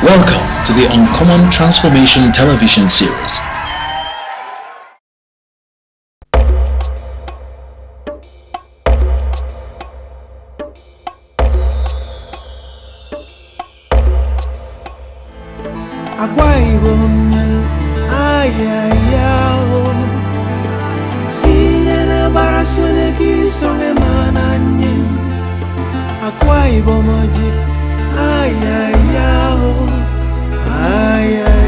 Welcome to the Uncommon Transformation television series. Akwa Ibom, ayayao, sinena barasone ki songe mananye. Akwa Ibom ojit, ayayao, ayayao.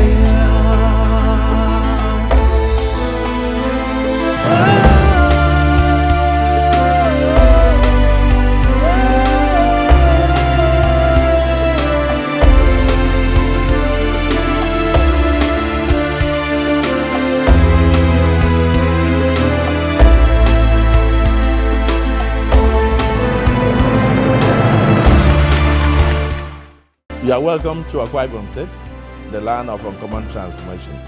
You are welcome to Akwa Ibom State, the land of uncommon transformation.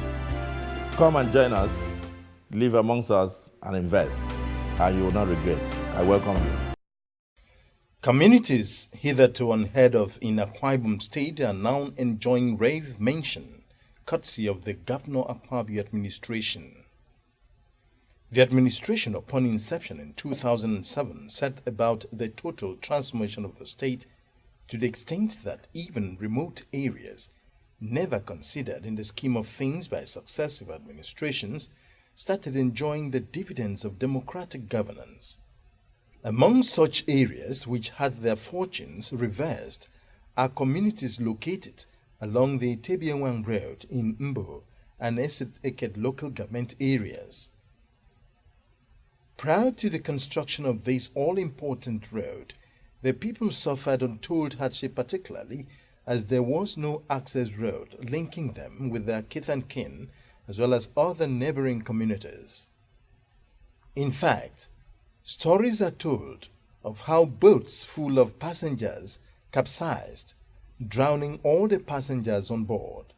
Come and join us, live amongst us, and invest, and you will not regret. I welcome you. Communities hitherto unheard of in Akwa Ibom State are now enjoying rave mention, courtesy of the Governor Akwa administration. The administration, upon inception in 2007, set about the total transformation of the state to the extent that even remote areas, never considered in the scheme of things by successive administrations, started enjoying the dividends of democratic governance. Among such areas which had their fortunes reversed are communities located along the Etebi Ewang road in Ibom and Etebi local government areas. Prior to the construction of this all-important road, the people suffered untold hardship, particularly as there was no access road linking them with their kith and kin, as well as other neighboring communities. In fact, stories are told of how boats full of passengers capsized, drowning all the passengers on board.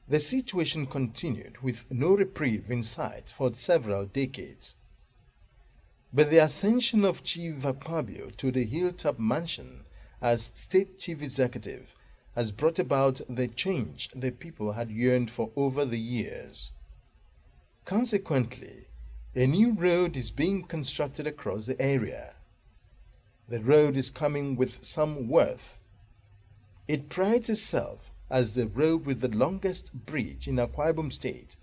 The situation continued with no reprieve in sight for several decades. But the ascension of Chief Akwa to the hilltop mansion as State Chief Executive has brought about the change the people had yearned for over the years. Consequently, a new road is being constructed across the area. The road is coming with some worth. It prides itself as the road with the longest bridge in Akwa Ibom State,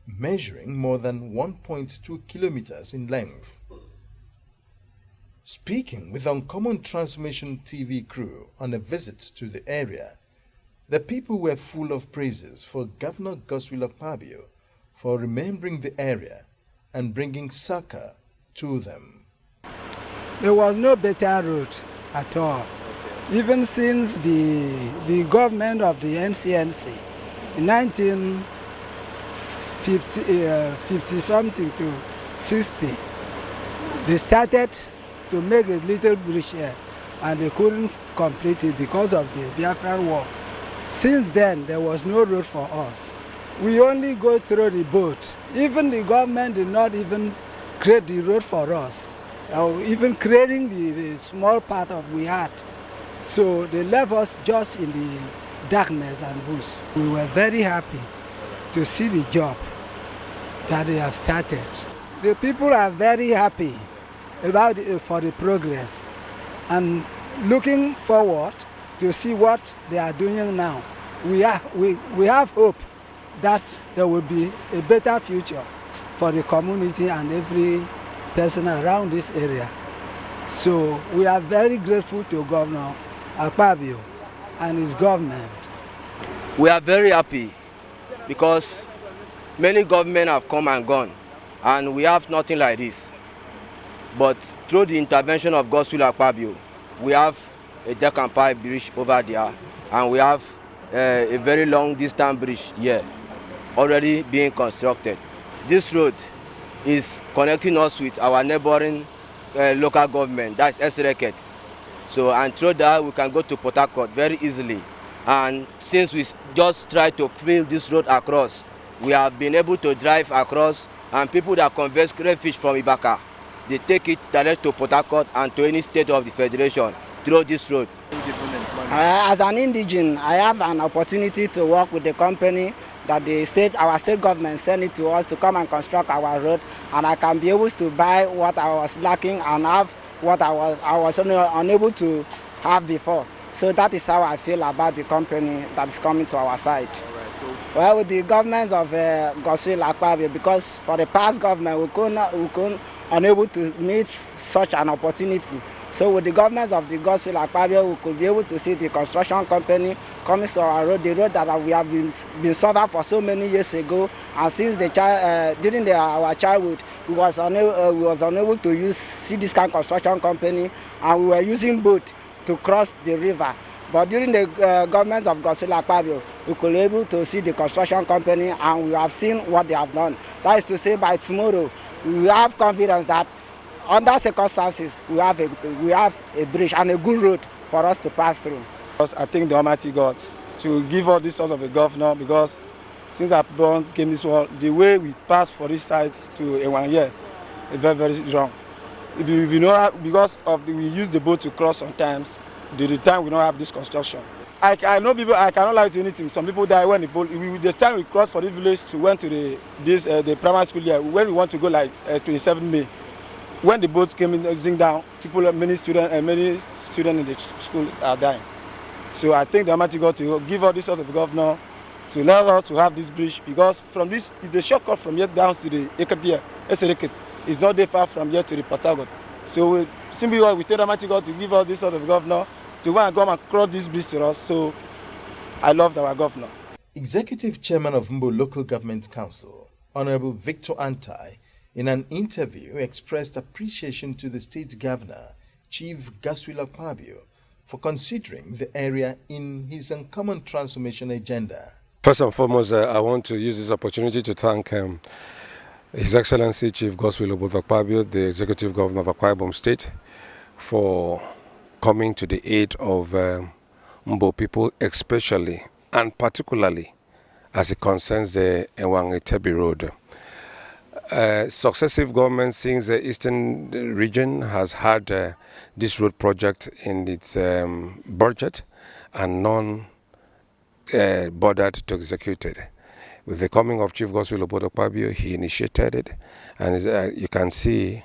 measuring more than 1.2 kilometers in length. Speaking with Uncommon Transformation TV crew on a visit to the area, the people were full of praises for Governor Akwa for remembering the area and bringing succor to them. There was no better road at all. Even since the government of the NCNC in 1950 something to 60, they started to make a little bridge here, and they couldn't complete it because of the Biafran war. Since then, there was no road for us. We only go through the boat. Even the government did not even create the road for us, or even creating the small part of we had. So they left us just in the darkness and bush. We were very happy to see the job that they have started. The people are very happy about for the progress and looking forward to see what they are doing now. We have hope that there will be a better future for the community and every person around this area. So we are very grateful to Governor Akwa and his government. We are very happy because many governments have come and gone, and we have nothing like this. But through the intervention of Akwa, we have a deck and pipe bridge over there, and we have a very long distance bridge here already being constructed. This road is connecting us with our neighboring local government, that's Etebi. So, and through that we can go to Port Harcourt very easily. And since we just try to fill this road across, we have been able to drive across, and people that convert crayfish from Ibaka, they take it direct to Port Harcourt and to any state of the Federation through this road. given employment? As an indigene, I have an opportunity to work with the company that our state government sent it to us to come and construct our road, and I can be able to buy what I was lacking and have what I was unable to have before. So that is how I feel about the company that is coming to our side. Well, with the governments of Godswill Akwa, because for the past government we couldn't unable to meet such an opportunity. So with the governments of the Godswill Akwa, we could be able to see the construction company coming to our road, the road that we have been suffered for so many years ago. And since during our childhood, we was unable to see this kind of construction company, and we were using boat to cross the river. But during the governments of Godswill Akwa, we could be able to see the construction company, and we have seen what they have done. That is to say, by tomorrow, we have confidence that under circumstances, we have a bridge and a good road for us to pass through. Because I think the Almighty God to give all this sort of a governor, because since I came this world, the way we pass for this side to Ewang here is very, very wrong. If you know, because we use the boat to cross sometimes, the time we don't have this construction. I know people, I cannot lie to anything. Some people die when the boat, the time we crossed for this village to went to the primary school here, when we want to go like 27 May, when the boats came in down, many students in the school are dying. So I think the Almighty God to give all this sort of governor to allow us to have this bridge, because from this, the shortcut from here down to the Etebi is not that far from here to the Port Harcourt. So simply we tell the Almighty God to give us this sort of governor to want to come and cross this bridge to us. So I love our governor. Executive Chairman of Mbo Local Government Council, Honorable Victor Antai, in an interview expressed appreciation to the state governor, Chief Godswill Akwa, for considering the area in his uncommon transformation agenda. First and foremost, I want to use this opportunity to thank His Excellency Chief Godswill Akwa, the Executive Governor of Akwa Ibom State, for coming to the aid of Mbo people, especially and particularly as it concerns the Ewang Etebi Road. Successive governments since the eastern region has had this road project in its budget and none bothered to execute it. With the coming of Chief Godswill Akwa, he initiated it, and you can see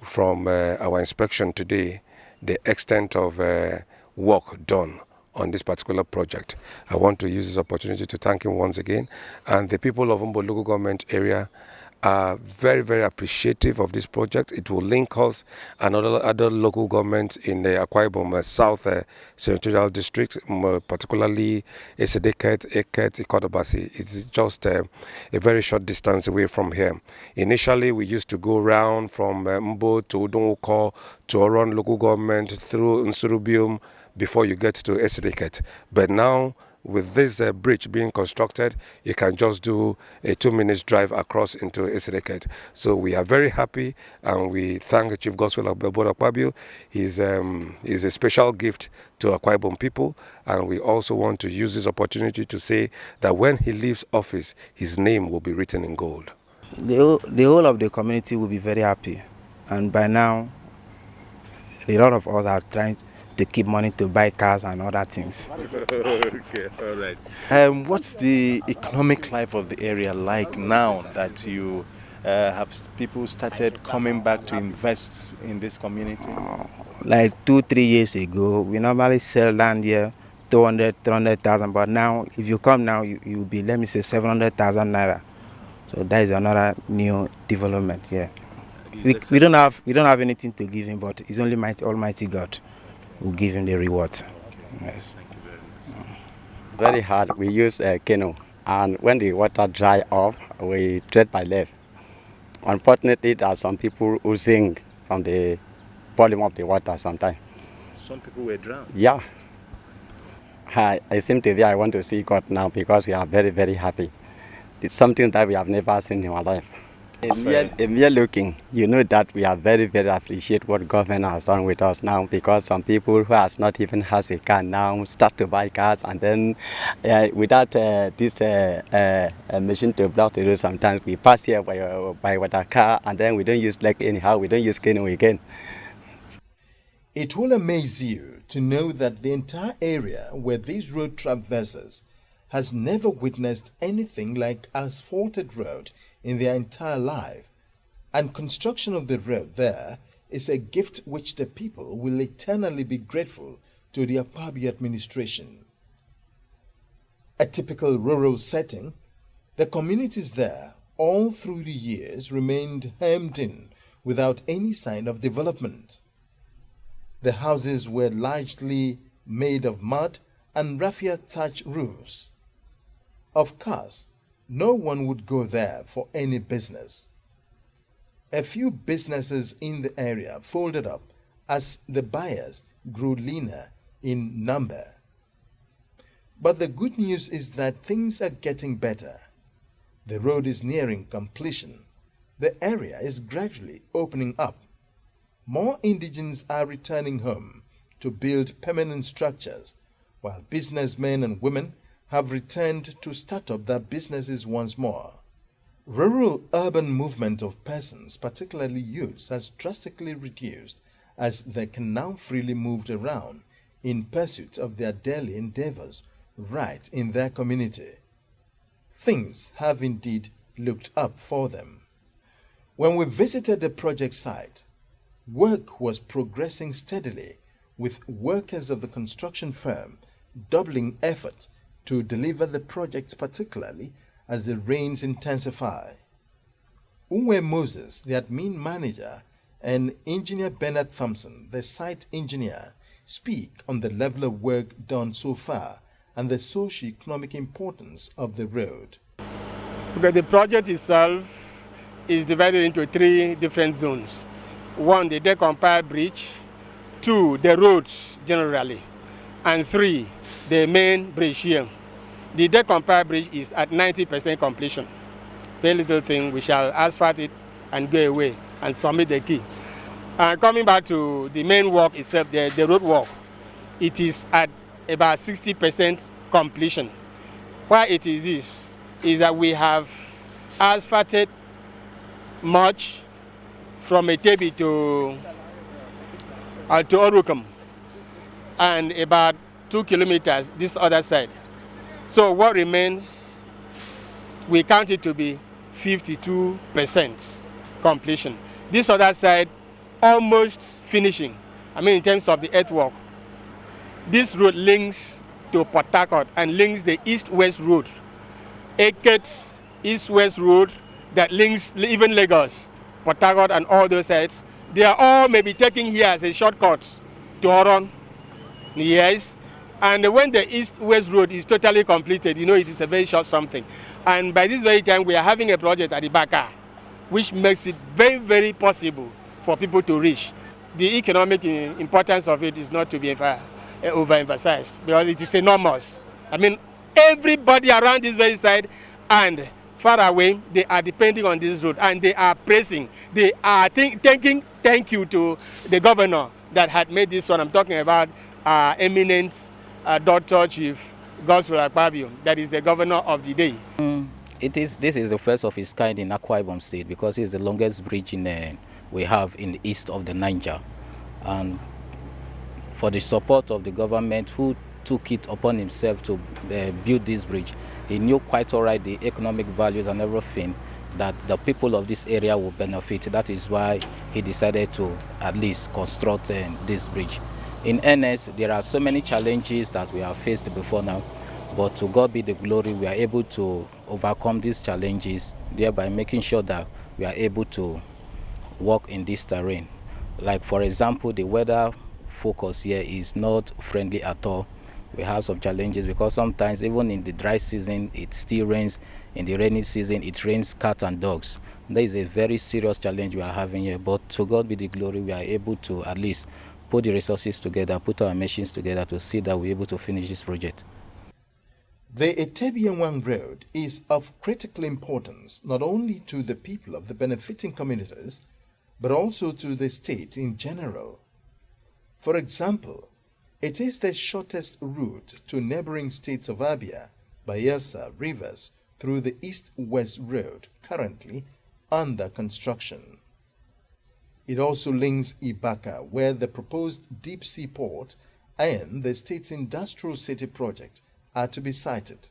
from our inspection today the extent of work done on this particular project. I want to use this opportunity to thank him once again, and the people of Mbo local government area are very, very appreciative of this project. It will link us and other local governments in the Akwa Ibom South Senatorial District, particularly Esedeket, Eket, Ikodobasi. It's just a very short distance away from here. Initially, we used to go around from Mbo to Udonwuko to Oron local government through Nsurubium before you get to Esedeket. But now, with this bridge being constructed, you can just do a 2-minute drive across into Esedeket. So we are very happy, and we thank Chief Godswill Akwa. He's a special gift to Akwa Ibom people, and we also want to use this opportunity to say that when he leaves office, his name will be written in gold. The whole of the community will be very happy, and by now, a lot of us are trying to keep money to buy cars and other things. Okay, all right. What's the economic life of the area like now that you have people started coming back to invest in this community? Like 2-3 years ago, we normally sell land here 200,000, but now if you come now, you'll be, let me say, 700,000 naira. So that is another new development here. We don't have anything to give him, but it's only Almighty God will give him the reward. Yes. Very hard. We use a canoe, and when the water dry off, we tread by left. Unfortunately, there are some people who sink from the volume of the water sometimes. Some people were drowned? Yeah. I seem to be, I want to see God now because we are very, very happy. It's something that we have never seen in our life. A mere looking, you know that we are very, very appreciate what government has done with us now, because some people who has not even has a car now start to buy cars, and then without this machine to block the road, sometimes we pass here by with our car, and then we don't use like anyhow, we don't use canoe again. It will amaze you to know that the entire area where this road traverses has never witnessed anything like asphalted road in their entire life, and construction of the road there is a gift which the people will eternally be grateful to the Akwa administration. A typical rural setting, the communities there all through the years remained hemmed in without any sign of development. The houses were largely made of mud and raffia thatch roofs. Of course, no one would go there for any business. A few businesses in the area folded up as the buyers grew leaner in number. But the good news is that things are getting better. The road is nearing completion. The area is gradually opening up. More indigents are returning home to build permanent structures, while businessmen and women have returned to start up their businesses once more. Rural-urban movement of persons, particularly youths, has drastically reduced as they can now freely move around in pursuit of their daily endeavors right in their community. Things have indeed looked up for them. When we visited the project site, work was progressing steadily, with workers of the construction firm doubling effort to deliver the project, particularly as the rains intensify. Uwe Moses, the admin manager, and engineer Bernard Thompson, the site engineer, speak on the level of work done so far and the socio-economic importance of the road. Okay, the project itself is divided into 3 different zones. 1, the decompile bridge. 2, the roads generally. And 3, the main bridge here. The decompile bridge is at 90% completion. Very little thing, we shall asphalt it and go away and submit the key. Coming back to the main work itself, the road work, it is at about 60% completion. Why it is this is that we have asphalted much from Etebi to Orukum and about 2 kilometers this other side. So what remains, we count it to be 52% completion. This other side, almost finishing. I mean, in terms of the earthwork. This road links to Port Harcourt and links the east-west road. Eket east-west road that links even Lagos, Port Harcourt and all those sides. They are all maybe taken here as a shortcut to Oron. Yes. And when the east-west road is totally completed, you know it is a very short something. And by this very time, we are having a project at Ibaka, which makes it very, very possible for people to reach. The economic importance of it is not to be overemphasized because it is enormous. I mean, everybody around this very side and far away, they are depending on this road and they are praising. They are thanking thank you to the governor that had made this one. I'm talking about eminent Dr. Chief Gospel Akwa, that is the governor of the day. This is the first of its kind in Akwa Ibom State because it's the longest bridge we have in the east of the Niger. And for the support of the government who took it upon himself to build this bridge, he knew quite all right the economic values and everything that the people of this area will benefit. That is why he decided to at least construct this bridge. In earnest, there are so many challenges that we have faced before now, but to God be the glory, we are able to overcome these challenges, thereby making sure that we are able to work in this terrain. Like for example, the weather focus here is not friendly at all. We have some challenges because sometimes even in the dry season, it still rains. In the rainy season, it rains cats and dogs. There is a very serious challenge we are having here, but to God be the glory, we are able to at least put the resources together, put our machines together to see that we're able to finish this project. The Etebi Ewang road is of critical importance not only to the people of the benefiting communities, but also to the state in general. For example, it is the shortest route to neighboring states of Abia, Bayelsa, Rivers through the east-west road currently under construction. It also links Ibaka, where the proposed deep-sea port and the state's industrial city project are to be sited.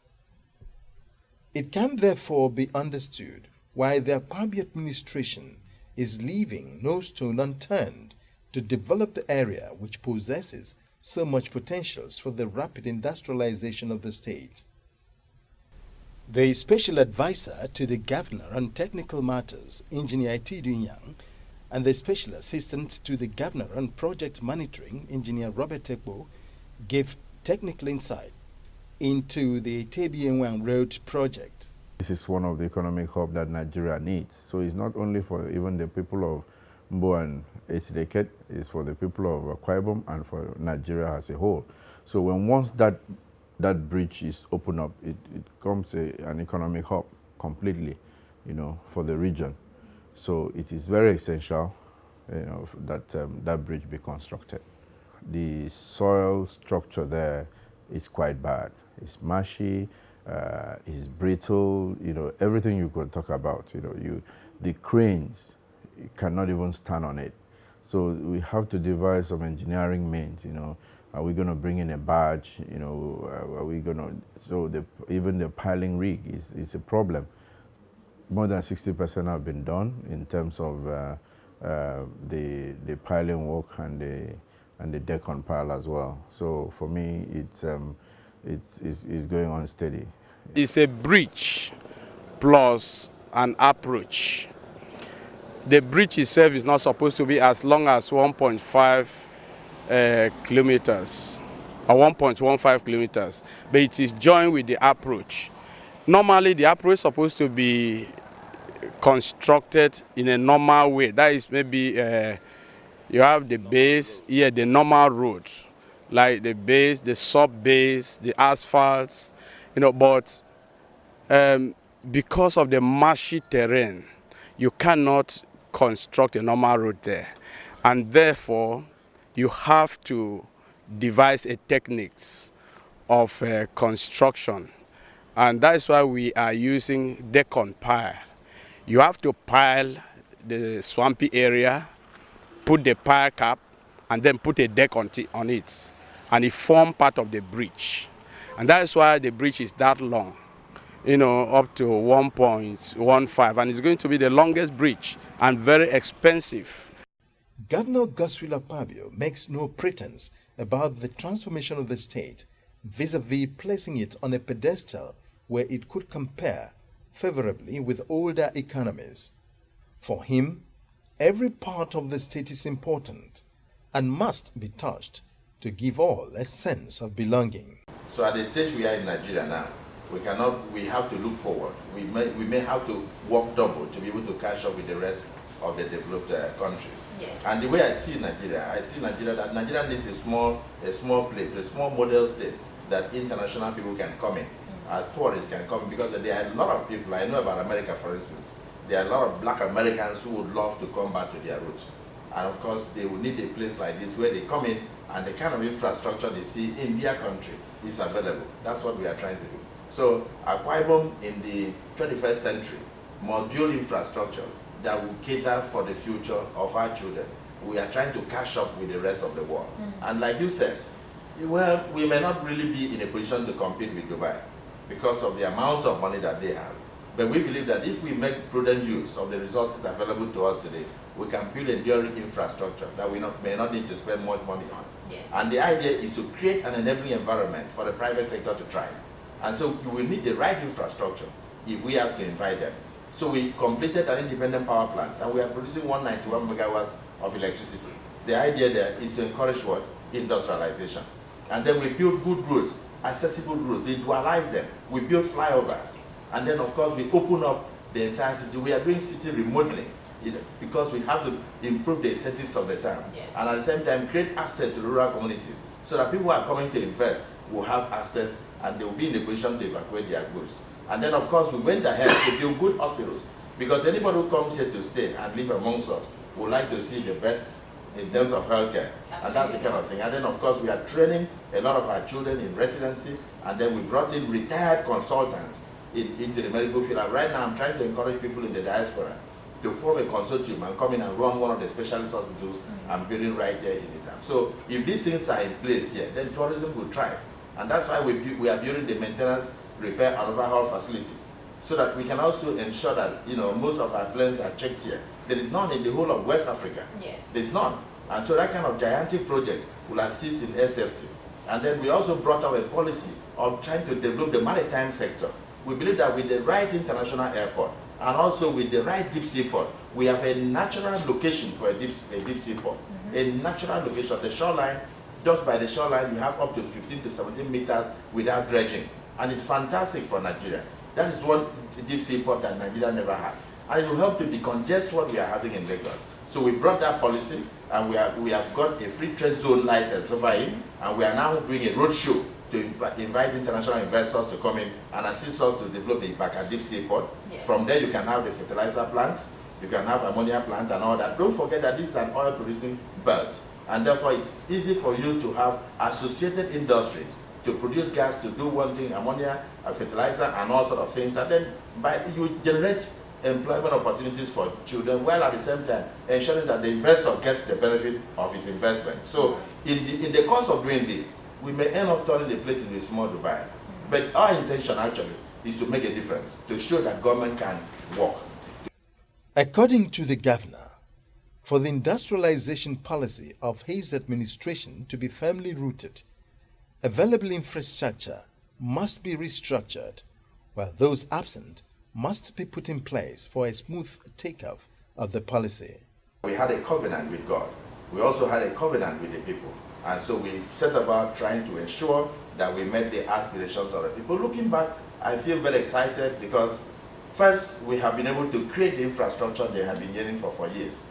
It can therefore be understood why the Akwa administration is leaving no stone unturned to develop the area which possesses so much potentials for the rapid industrialization of the state. The special advisor to the governor on technical matters, Engineer Etebi Ewang, and the special assistant to the governor on project monitoring, Engineer Robert Ekbo, gave technical insight into the Etebi Ewang Road project. This is one of the economic hubs that Nigeria needs. So it's not only for even the people of Mbo and Esideket, it's for the people of Akwa Ibom and for Nigeria as a whole. So once that bridge is opened up, it becomes an economic hub completely, for the region. So it is very essential, that that bridge be constructed. The soil structure there is quite bad. It's marshy, it's brittle, everything you could talk about. The cranes cannot even stand on it. So we have to devise some engineering means. Are we going to bring in a barge? Are we going to? So even the piling rig is a problem. More than 60% have been done in terms of the piling work and the deck on pile as well. So for me, it's going on steady. It's a bridge plus an approach. The bridge itself is not supposed to be as long as 1.5 kilometers or 1.15 kilometers, but it is joined with the approach. Normally, the approach is supposed to be constructed in a normal way. That is, maybe you have the base, here the normal road, like the base, the sub-base, the asphalts, but because of the marshy terrain, you cannot construct a normal road there. And therefore, you have to devise a techniques of construction. And that's why we are using deck on pile. You have to pile the swampy area, put the pile cap, and then put a deck on it. And it forms part of the bridge. And that's why the bridge is that long, up to 1.15. And it's going to be the longest bridge and very expensive. Governor Godswill Akpabio makes no pretense about the transformation of the state vis-a-vis placing it on a pedestal where it could compare favorably with older economies. For him, every part of the state is important and must be touched to give all a sense of belonging. So at the stage we are in Nigeria now, we have to look forward. We may have to work double to be able to catch up with the rest of the developed countries. Yes. And the way I see Nigeria that Nigeria needs a small place, a small model state that international people can come in, as tourists can come in, because there are a lot of people. I know about America, for instance. There are a lot of black Americans who would love to come back to their roots. And of course, they will need a place like this where they come in and the kind of infrastructure they see in their country is available. That's what we are trying to do. So Akwa Ibom in the 21st century must build infrastructure that will cater for the future of our children. We are trying to catch up with the rest of the world. And like you said, well, we may not really be in a position to compete with Dubai because of the amount of money that they have. But we believe that if we make prudent use of the resources available to us today, we can build enduring infrastructure that we may not need to spend much money on. Yes. And the idea is to create an enabling environment for the private sector to thrive. And so we will need the right infrastructure if we have to invite them. So we completed an independent power plant and we are producing 191 megawatts of electricity. The idea there is to encourage what? Industrialization. And then we build good roads, accessible roads, they dualize them. We build flyovers. And then of course we open up the entire city. We are doing city remodeling because we have to improve the aesthetics of the town. Yes. And at the same time create access to rural communities so that people who are coming to invest will have access and they will be in a position to evacuate their goods. And then of course we went ahead to build good hospitals because anybody who comes here to stay and live amongst us would like to see the best in terms of healthcare. Absolutely. And that's the kind of thing. And then of course we are training a lot of our children in residency, and then we brought in retired consultants into the medical field. And right now I'm trying to encourage people in the diaspora to form a consortium and come in and run one of the specialist hospitals and building right here in Etebi. So if these things are in place here, then tourism will thrive. And that's why we are building the maintenance, repair, and overhaul facility, so that we can also ensure that most of our planes are checked here. There is none in the whole of West Africa. Yes. There's none. And so that kind of gigantic project will assist in air safety. And then we also brought up a policy of trying to develop the maritime sector. We believe that with the right international airport and also with the right deep sea port, we have a natural location for a deep sea port. A natural location. The shoreline, just by the shoreline, you have up to 15 to 17 meters without dredging. And it's fantastic for Nigeria. That is one deep sea port that Nigeria never had. And it will help to decongest what we are having in Lagos. So we brought that policy, and we have got a free trade zone license over here, and we are now doing a road show to invite international investors to come in and assist us to develop the Ibaka deep sea port. Yes. From there, you can have the fertilizer plants, you can have ammonia plant and all that. Don't forget that this is an oil producing belt, and therefore it's easy for you to have associated industries to produce gas, to do one thing, ammonia, fertilizer, and all sort of things, and then you generate employment opportunities for children, while at the same time ensuring that the investor gets the benefit of his investment. So in the course of doing this, we may end up turning the place into a small Dubai. But our intention actually is to make a difference, to show that government can work. According to the governor, for the industrialization policy of his administration to be firmly rooted, available infrastructure must be restructured, while those absent must be put in place for a smooth takeoff of the policy. We had a covenant with God. We also had a covenant with the people. And so we set about trying to ensure that we met the aspirations of the people. Looking back, I feel very excited because first, we have been able to create the infrastructure they have been yearning for years.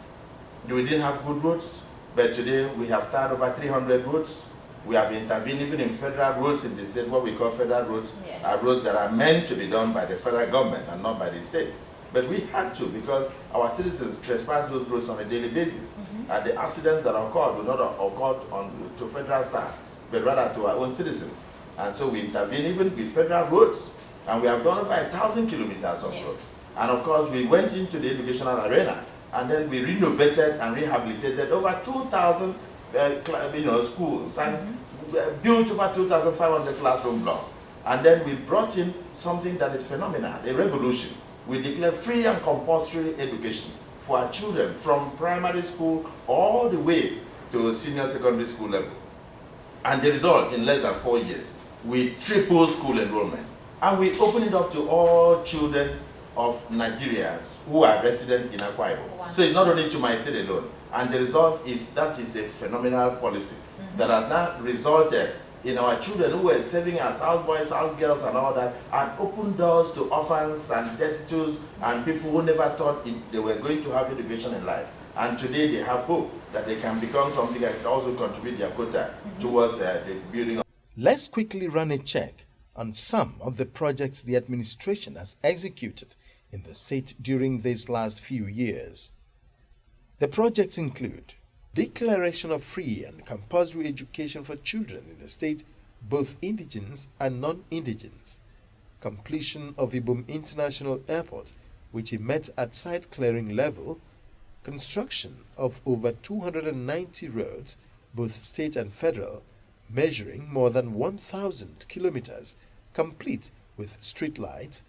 We didn't have good roads, but today we have tarred over 300 roads. We have intervened even in federal roads in the state. What we call federal roads are roads that are meant to be done by the federal government and not by the state. But we had to, because our citizens trespass those roads on a daily basis. And the accidents that occurred will not occur to federal staff, but rather to our own citizens. And so we intervene even with federal roads. And we have done over 1,000 kilometers of roads. And of course, we went into the educational arena, and then we renovated and rehabilitated over 2,000 schools, and built over 2,500 classroom blocks. And then we brought in something that is phenomenal, a revolution. We declared free and compulsory education for our children from primary school all the way to senior secondary school level. And the result, in less than 4 years, we tripled school enrollment. And we opened it up to all children of Nigerians who are resident in Akwa Ibom. Wow. So it's not only to my state alone. And the result is that is a phenomenal policy that has now resulted in our children who were serving as house boys, house girls, and all that, and opened doors to orphans and destitutes and people who never thought they were going to have education in life. And today they have hope that they can become something that can also contribute their quota towards the building of. Let's quickly run a check on some of the projects the administration has executed in the state during these last few years. The projects include declaration of free and compulsory education for children in the state, both indigenous and non-indigenous, completion of Ibom International Airport, which he met at site clearing level, construction of over 290 roads, both state and federal, measuring more than 1,000 kilometers, complete with street lights,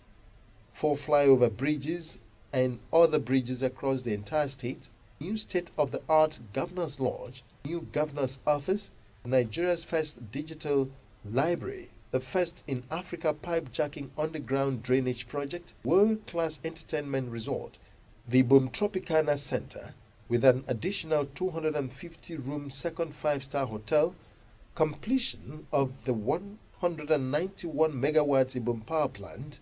4 flyover bridges and other bridges across the entire state, new state-of-the-art Governor's Lodge, new Governor's Office, Nigeria's first digital library, the first in Africa pipe-jacking underground drainage project, world-class entertainment resort, the Ibom Tropicana Center, with an additional 250-room second 5-star hotel, completion of the 191 megawatts Ibom power plant,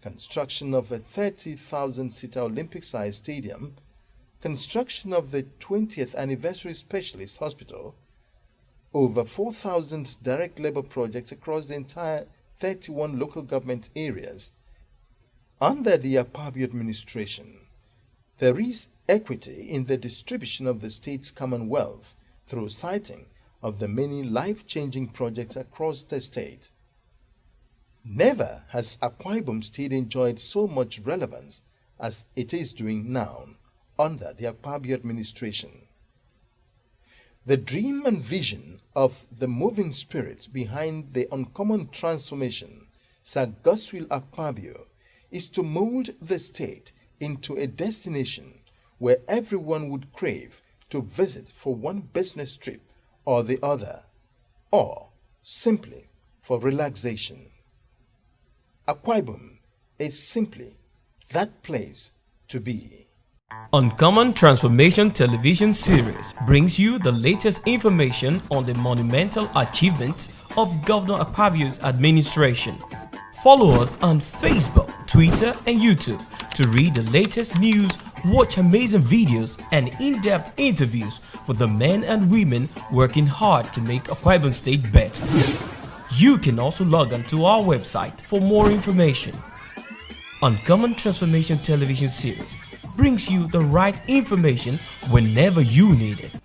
construction of a 30,000-seater Olympic-sized stadium, construction of the 20th anniversary specialist hospital, over 4,000 direct labor projects across the entire 31 local government areas. Under the Akwa administration, there is equity in the distribution of the state's commonwealth through citing of the many life-changing projects across the state. Never has Akwa Ibom State enjoyed so much relevance as it is doing now, under the Akpabio administration. The dream and vision of the moving spirit behind the uncommon transformation, Sir Godswill Akpabio, is to mold the state into a destination where everyone would crave to visit for one business trip or the other, or simply for relaxation. Akwa Ibom is simply that place to be. Uncommon Transformation television series brings you the latest information on the monumental achievements of Governor Akpabio's administration. Follow us on Facebook, Twitter, and YouTube to read the latest news, watch amazing videos, and in-depth interviews with the men and women working hard to make Akwa Ibom State better. You can also log on to our website for more information. Uncommon Transformation television series brings you the right information whenever you need it.